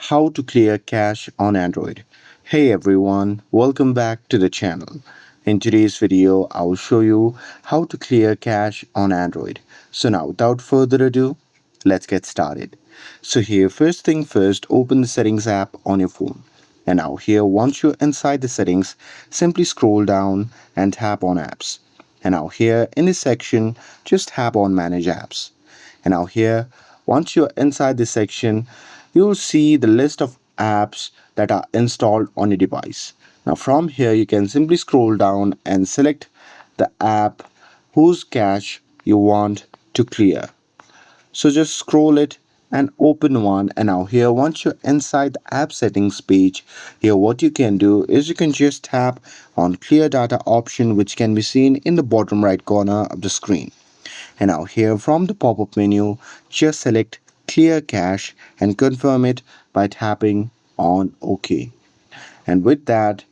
How to clear cache on Android. Hey everyone, welcome back to the channel. In today's video, I will show you how to clear cache on Android. So now without further ado, let's get started. So here, first thing first, open the settings app on your phone. And now here, once you're inside the settings, simply scroll down and tap on apps. And now here in this section, just tap on manage apps. And now here, once you're inside this section, you'll see the list of apps that are installed on your device. Now from here, you can simply scroll down and select the app whose cache you want to clear. So just scroll it and open one. And now here, once you're inside the app settings page, here what you can do is you can just tap on clear data option, which can be seen in the bottom right corner of the screen. And now here from the pop-up menu, just select clear cache and confirm it by tapping on OK. And with that,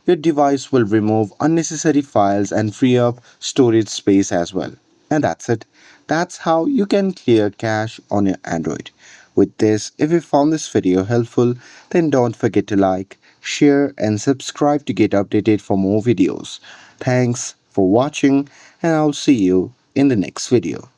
your device will remove unnecessary files and free up storage space as well. And that's it. That's how you can clear cache on your Android. With this, if you found this video helpful, then don't forget to like, share and subscribe to get updated for more videos. Thanks for watching and I'll see you in the next video.